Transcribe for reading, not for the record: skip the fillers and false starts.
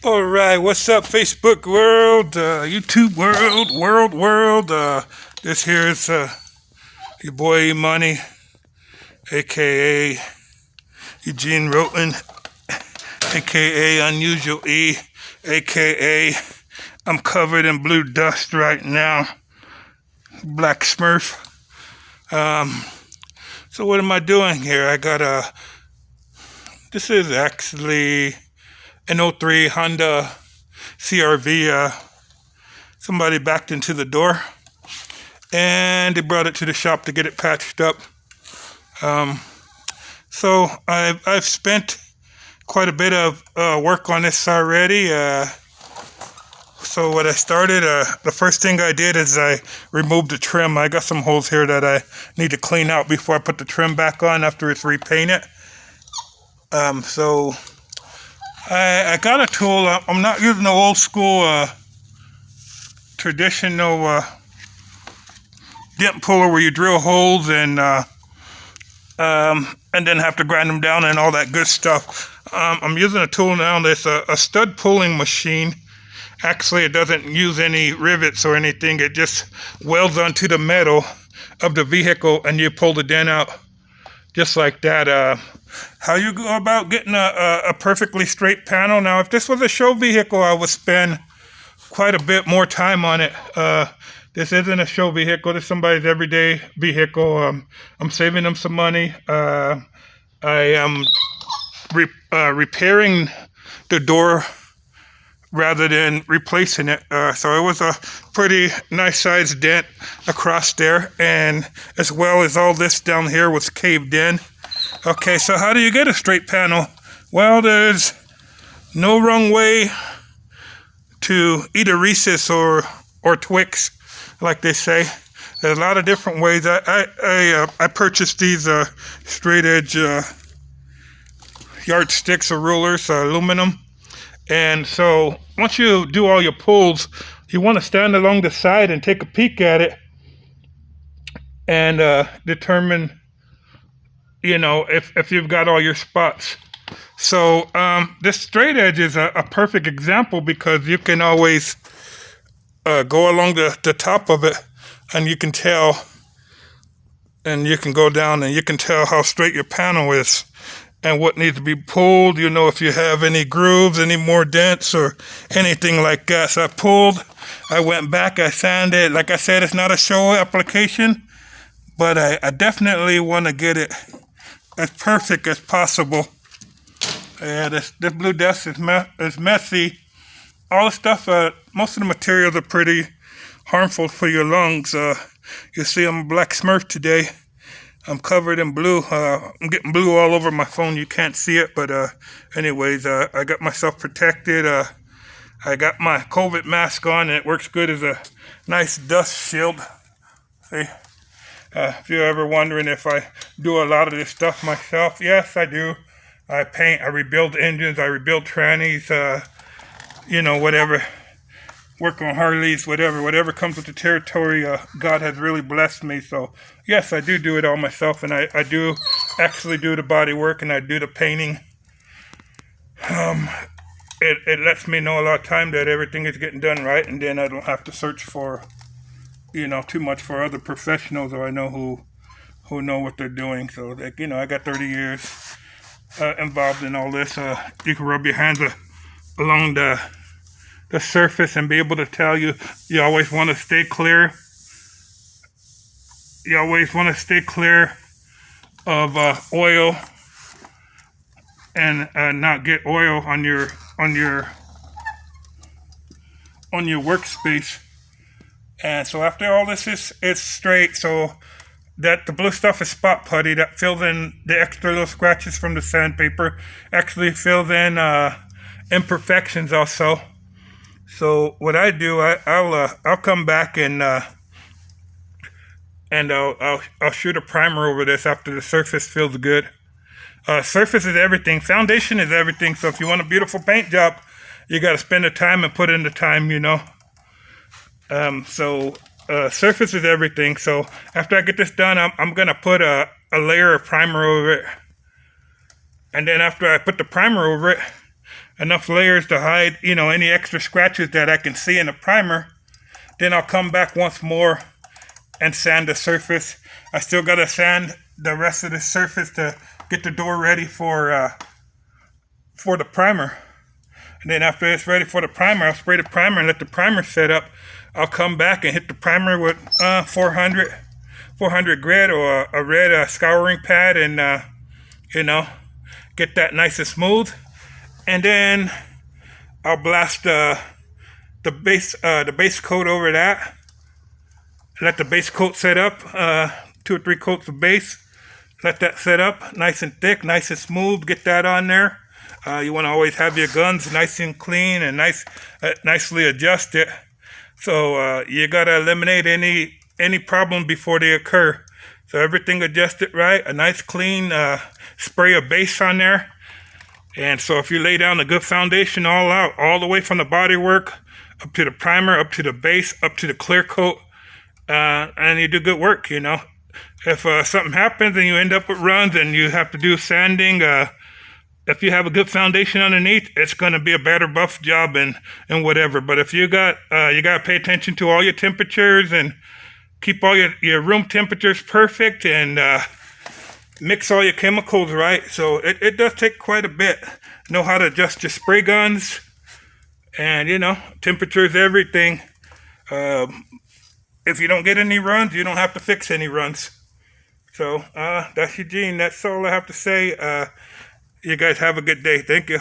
All right, what's up, Facebook world, YouTube world. This here is your boy E Money, aka Eugene Roten, aka Unusual E, aka I'm covered in blue dust right now, Black Smurf. So what am I doing here? This is actually an '03 Honda CRV. Somebody backed into the door and they brought it to the shop to get it patched up. So I've spent quite a bit of work on this already. So what I started, the first thing I did is I removed the trim. I got some holes here that I need to clean out before I put the trim back on after it's repainted. So I got a tool. I'm not using the old school traditional dent puller where you drill holes and then have to grind them down and all that good stuff. I'm using a tool now that's a stud pulling machine. Actually, it doesn't use any rivets or anything. It just welds onto the metal of the vehicle and you pull the dent out just like that. How you go about getting a perfectly straight panel? Now, if this was a show vehicle, I would spend quite a bit more time on it. This isn't a show vehicle. This is somebody's everyday vehicle. I'm saving them some money. I am repairing the door rather than replacing it. So it was a pretty nice sized dent across there, and as well as all this down here was caved in. Okay, so how do you get a straight panel? Well, there's no wrong way to eat a Reese's or Twix, like they say. There's a lot of different ways. I purchased these straight edge yardsticks or rulers, aluminum. And so once you do all your pulls, you want to stand along the side and take a peek at it and determine, if you've got all your spots. So this straight edge is a perfect example because you can always go along the top of it and you can tell, and you can go down and you can tell how straight your panel is and what needs to be pulled. If you have any grooves, any more dents or anything like that. So I went back, I sanded. Like I said, it's not a show application, but I definitely want to get it as perfect as possible. Yeah, this blue dust is messy. All the stuff, most of the materials are pretty harmful for your lungs. You see I'm a Black Smurf today. I'm covered in blue. I'm getting blue all over my phone. You can't see it, but anyways, I got myself protected. I got my COVID mask on, and it works good as a nice dust shield. See? If you're ever wondering if I do a lot of this stuff myself, yes, I do. I paint, I rebuild engines, I rebuild trannies, whatever. Work on Harleys, whatever comes with the territory. God has really blessed me. So, yes, I do it all myself, and I do actually do the body work, and I do the painting. It lets me know a lot of time that everything is getting done right, and then I don't have to search for, too much for other professionals, or I know who know what they're doing. So, I got 30 years involved in all this. You can rub your hands along the surface and be able to tell you always want to stay clear. You always want to stay clear of oil and not get oil on your workspace. And so after all this is straight, so that the blue stuff is spot putty that fills in the extra little scratches from the sandpaper, actually fills in imperfections also. So what I do, I'll come back and I'll shoot a primer over this after the surface feels good. Surface is everything. Foundation is everything. So if you want a beautiful paint job, you got to spend the time and put in the time. Surface is everything. So after I get this done, I'm gonna put a layer of primer over it, and then after I put the primer over it, enough layers to hide, any extra scratches that I can see in the primer. Then I'll come back once more and sand the surface. I still gotta sand the rest of the surface to get the door ready for the primer. And then after it's ready for the primer, I'll spray the primer and let the primer set up. I'll come back and hit the primer with 400 grit or a red scouring pad, and get that nice and smooth. And then I'll blast the base coat over that. Let the base coat set up, 2 or 3 coats of base. Let that set up nice and thick, nice and smooth. Get that on there. You want to always have your guns nice and clean and nicely adjusted. So you gotta eliminate any problem before they occur. So everything adjusted right, a nice clean spray of base on there. And so if you lay down a good foundation all out, all the way from the bodywork up to the primer, up to the base, up to the clear coat, and you do good work, If something happens and you end up with runs and you have to do sanding, if you have a good foundation underneath, it's going to be a better buff job and whatever. But if you got to pay attention to all your temperatures and keep all your room temperatures perfect, and mix all your chemicals right. So it does take quite a bit. Know how to adjust your spray guns, and temperatures, everything. If you don't get any runs, you don't have to fix any runs. So that's Eugene. That's all I have to say. You guys have a good day. Thank you.